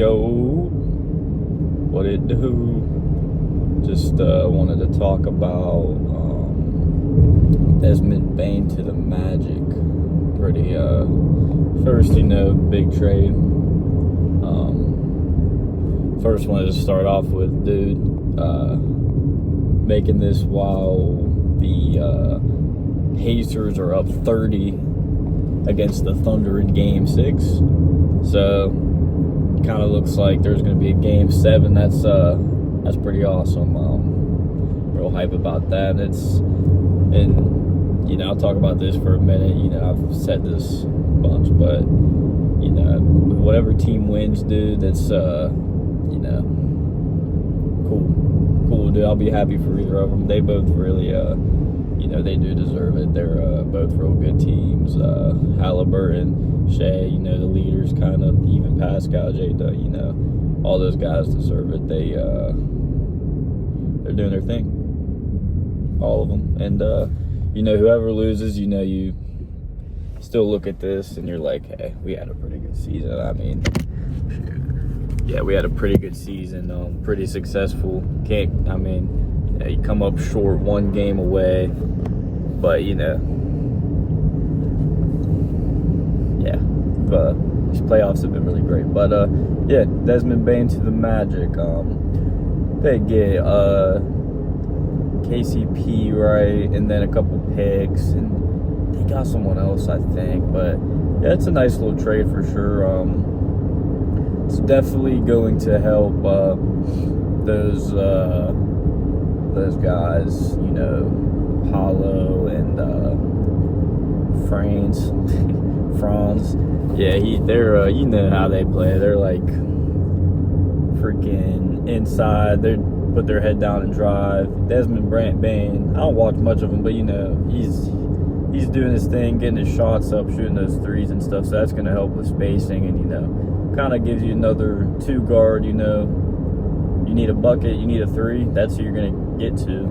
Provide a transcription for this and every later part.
Yo, what it do? Just wanted to talk about Desmond Bane to the Magic. Pretty first, big trade. First wanted to start off with making this while the Pacers are up 30 against the Thunder in Game 6. So kind of looks like there's going to be a Game 7. That's pretty awesome. Real hype about that. I'll talk about this for a minute. I've said this a bunch, but whatever team wins, dude, that's cool, dude. I'll be happy for either of them. They both really they do deserve it. They're both real good teams. Halliburton, Shea, the leaders, kind of, even Pascal, J-Dub, all those guys deserve it. They're doing their thing, all of them. And whoever loses, you still look at this and you're like, hey, we had a pretty good season. I mean, yeah, we had a pretty good season, pretty successful. You come up short one game away, but these playoffs have been really great. But Desmond Bane to the Magic. They get KCP, right, and then a couple picks, and they got someone else, I think. But yeah, it's a nice little trade for sure. It's definitely going to help those guys, Paulo and Franz. Yeah, they're how they play. They're like freaking inside. They put their head down and drive. Desmond Bane, I don't watch much of him, but he's doing his thing, getting his shots up, shooting those threes and stuff. So that's going to help with spacing, and kind of gives you another two guard. You need a bucket, you need a three. That's who you're going to get to.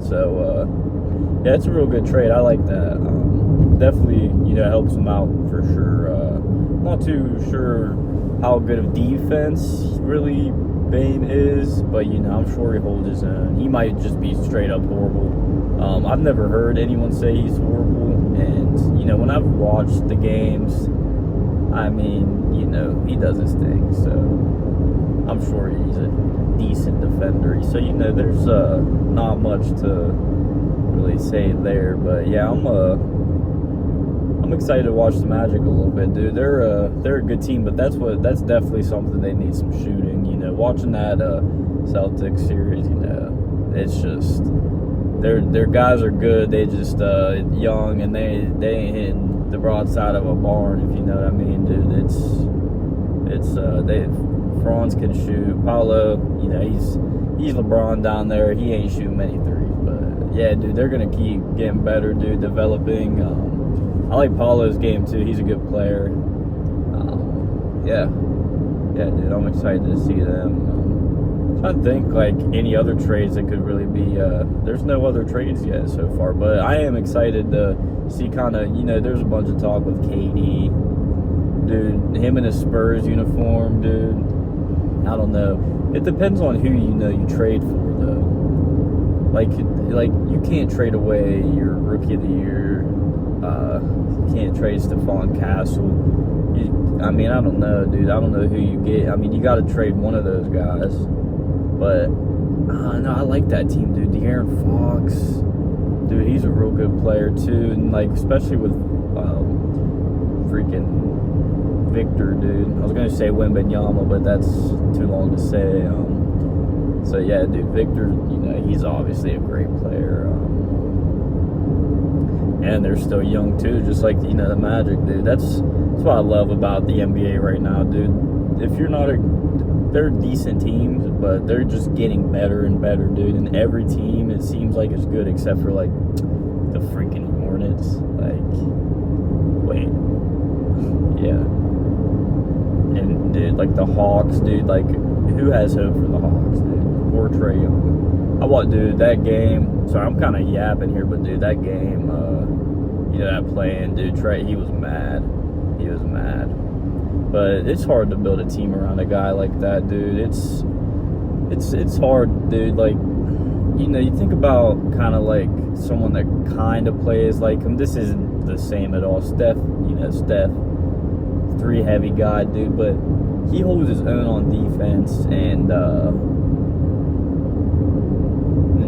So yeah, it's a real good trade. I like that. Definitely, helps them out for sure. Not too sure how good of defense really Bane is, but I'm sure he holds his own. He might just be straight up horrible. I've never heard anyone say he's horrible, and when I've watched the games, I mean, he does his thing, so I'm sure he's a decent defender. So there's not much to really say there, but yeah, I'm excited to watch the Magic a little bit, dude. They're a good team, but that's definitely something they need some shooting. Watching that Celtics series, it's just their guys are good. They just young, and they ain't hitting the broadside of a barn, if you know what I mean, dude. Franz can shoot. Paulo, he's LeBron down there. He ain't shooting many threes, but yeah, dude, they're gonna keep getting better, dude. Developing. I like Paulo's game too. He's a good player. Yeah, dude, I'm excited to see them. I'm trying to think like any other trades that could really be. There's no other trades yet so far, but I am excited to see kind of. There's a bunch of talk with KD, dude. Him in his Spurs uniform, dude. I don't know. It depends on who you trade for, though. Like you can't trade away your Rookie of the Year. You can't trade Stephon Castle. I don't know, dude. I don't know who you get. You got to trade one of those guys. But no, I like that team, dude. De'Aaron Fox, dude, he's a real good player too, and especially with freaking Victor, dude. I was gonna say Wembanyama, but that's too long to say. So yeah, dude, Victor, he's obviously a great player. And they're still young too, just like the Magic, dude. That's what I love about the NBA right now, dude. If you're not they're decent teams, but they're just getting better and better, dude. And every team, it seems like, is good except for the freaking Hornets. Wait, yeah. And dude, the Hawks, dude. Who has hope for the Hawks, dude? Poor Trae Young. Dude, that game. Sorry, I'm kind of yapping here, but dude, that game. That playing, dude. Trae, he was mad. But it's hard to build a team around a guy like that, dude. It's hard, dude. Like, you know, you think about kind of like someone that kind of plays like him. This isn't the same at all. Steph, 3 heavy guy, dude, but he holds his own on defense, and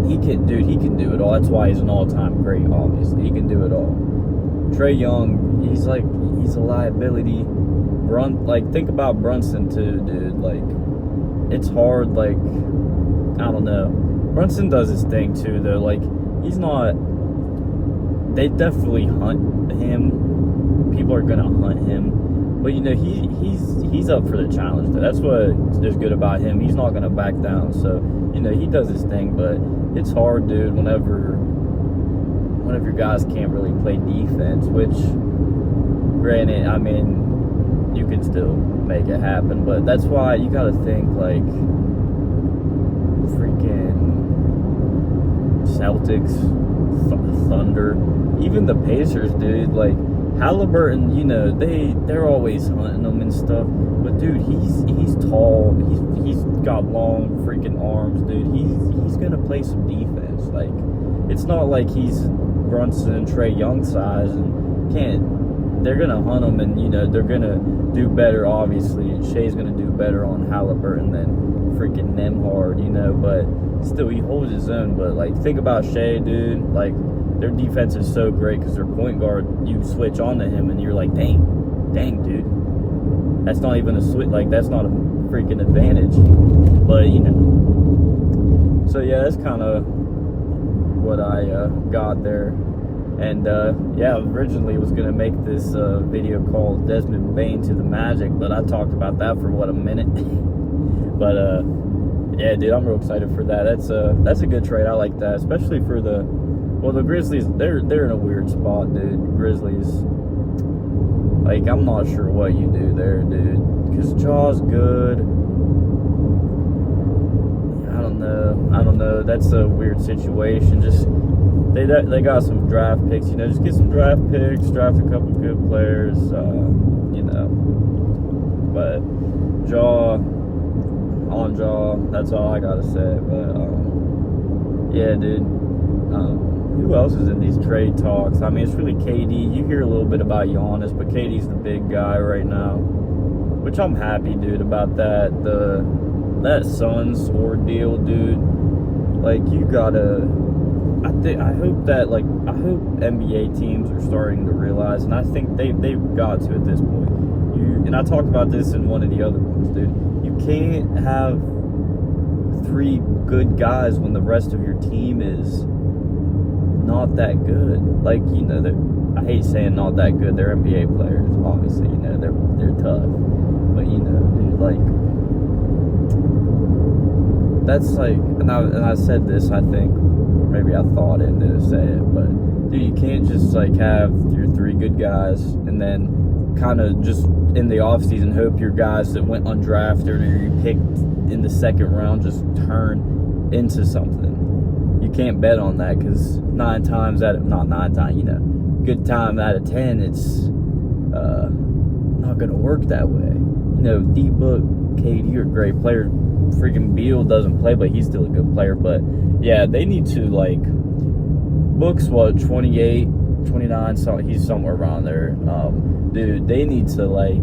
he can do it all. That's why he's an all-time great, obviously. He can do it all. Trae Young, he's a liability. Think about Brunson too, dude. Like, it's hard, like, I don't know. Brunson does his thing too, though. Like, he's not, they definitely hunt him. People are gonna hunt him. But, you know, he's up for the challenge. That's what is good about him. He's not gonna back down. So, you know, he does his thing, but it's hard, dude, whenever your guys can't really play defense, which, granted, I mean, you can still make it happen, but that's why you gotta think, like, freaking Celtics, Thunder, even the Pacers, dude. Like, Halliburton, you know, they're always hunting him and stuff, but dude, he's tall, he's got long freaking arms, dude. He's gonna play some defense. Like, it's not like he's Brunson and Trae Young size and they're gonna hunt him, and, you know, they're gonna do better, obviously. Shea's gonna do better on Halliburton than freaking Nembhard, you know, but still, he holds his own. But, like, think about Shea, dude. Like, their defense is so great because their point guard, you switch on to him and you're like, dang, dude. That's not even a switch. Like, that's not a freaking advantage. But, you know. So, yeah, that's kind of what I got there. And, yeah, originally was going to make this video called Desmond Bane to the Magic, but I talked about that for, a minute? But, yeah, dude, I'm real excited for that. That's a good trade. I like that, especially for the Grizzlies. They're in a weird spot, dude. Grizzlies, like, I'm not sure what you do there, dude, because Jaw's good. I don't know. That's a weird situation. Just they got some draft picks, you know. Just get some draft picks, draft a couple good players, you know. But Jaw, that's all I gotta say. But yeah, dude. Who else is in these trade talks? I mean, it's really KD. You hear a little bit about Giannis, but KD's the big guy right now, which I'm happy, dude, about that. That Suns ordeal, dude. Like, you gotta. I hope NBA teams are starting to realize, and I think they've got to at this point. And I talked about this in one of the other ones, dude. You can't have 3 good guys when the rest of your team is not that good. Like, you know, I hate saying not that good. They're NBA players, obviously. You know, they're tough. But, you know, dude, like, that's like, and I said this, I think, or maybe I thought it and didn't say it, but, dude, you can't just, like, have your 3 good guys and then kind of just in the offseason hope your guys that went undrafted or you picked in the 2nd round just turn into something. You can't bet on that, because 9 times out of, not 9 times, you know, good time out of 10, it's not going to work that way. You know, D-Book, KD are great players. Freaking Beal doesn't play, but he's still a good player. But, yeah, they need to, like, Book's, 28, 29, so he's somewhere around there. Dude, they need to, like,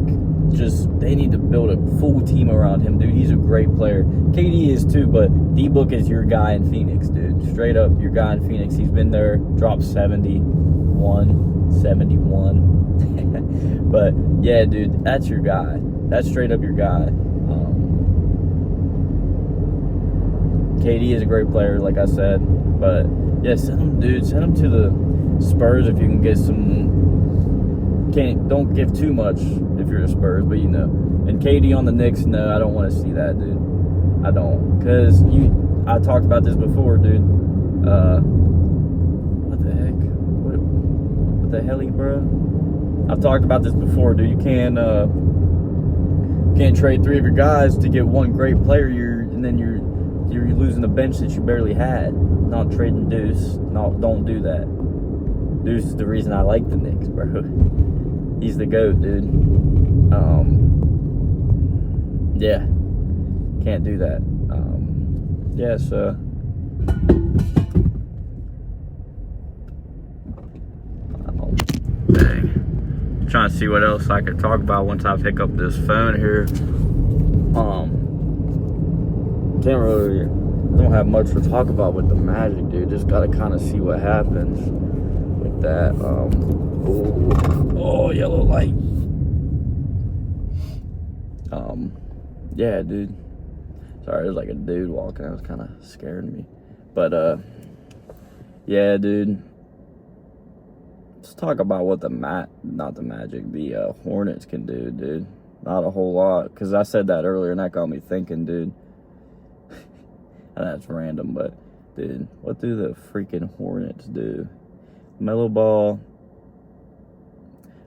they need to build a full team around him, dude. He's a great player. KD is too, but D-Book is your guy in Phoenix, dude. Straight up your guy in Phoenix. He's been there, dropped 71. But, yeah, dude, that's your guy. That's straight up your guy. KD is a great player, like I said. But, yeah, send him to the Spurs if you can get some. Don't give too much if you're the Spurs, but, you know. And KD on the Knicks, no, I don't want to see that, dude. I don't. Because I talked about this before, dude. What the heck? What the hell, bro? I've talked about this before, dude. You can't trade 3 of your guys to get 1 great player, and then you're losing a bench that you barely had. Not trading Deuce. No, don't do that. Deuce is the reason I like the Knicks, bro. He's the GOAT, dude. yeah, can't do that. Yeah, so dang. Trying to see what else I could talk about once I pick up this phone here. Don't have much to talk about with the Magic, dude. Just gotta kind of see what happens with that. Oh, yellow light. Yeah, dude. Sorry, there's like a dude walking. That was kind of scaring me. But yeah, dude. Let's talk about what the Hornets can do, dude. Not a whole lot, because I said that earlier, and that got me thinking, dude. And that's random, but, dude, what do the freaking Hornets do? Mellow ball.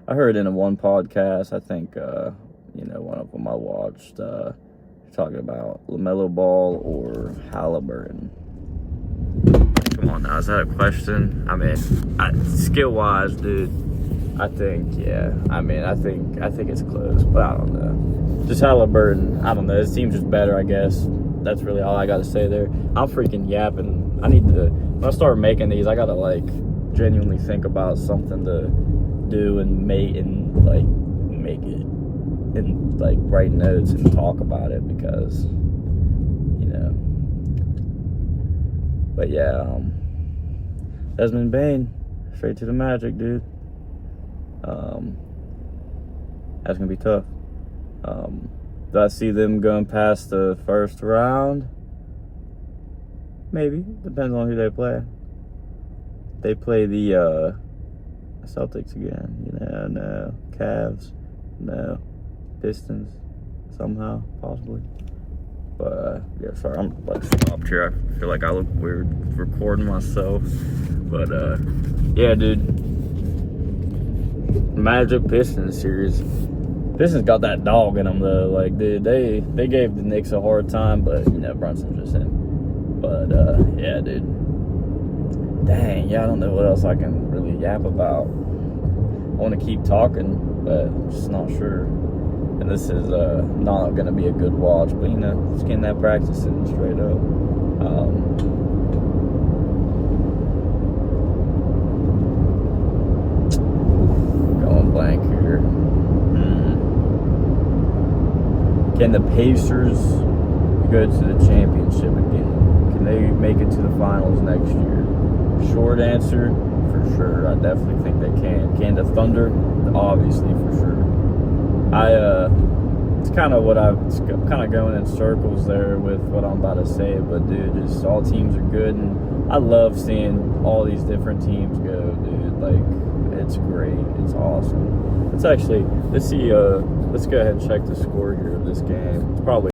I heard in one podcast, I think, one of them I watched, talking about LaMelo Ball or Halliburton. Come on now, is that a question? I mean, skill-wise, dude, I think, yeah. I mean, I think it's close, but I don't know. Just Halliburton, I don't know. It seems just better, I guess. That's really all I got to say there. I'm freaking yapping. I need to, when I start making these, I got to, like, genuinely think about something to do and make it and, like, write notes and talk about it because, But, yeah, Desmond Bane, straight to the Magic, dude. That's going to be tough. Do I see them going past the first round? Maybe. Depends on who they play. They play the Celtics again. No. Cavs. No. Pistons. Somehow. Possibly. But, yeah, sorry. I'm, like, stopped here. I feel like I look weird recording myself. But, yeah, dude. Magic Pistons series. Pistons got that dog in them, though. Like, dude, they gave the Knicks a hard time, but, Brunson's just in. But, yeah, dude. Dang, yeah, I don't know what else I can really yap about. I want to keep talking, but I'm just not sure. And this is not going to be a good watch, but, just getting that practice in straight up. Going blank here. Can the Pacers go to the championship again? Can they make it to the finals next year? Short answer, for sure. I definitely think they can. Can the Thunder? Obviously, for sure. It's kind of going in circles there with what I'm about to say, but dude, just all teams are good, and I love seeing all these different teams go, dude. Like, it's great. It's awesome. Let's go ahead and check the score here of this game. It's probably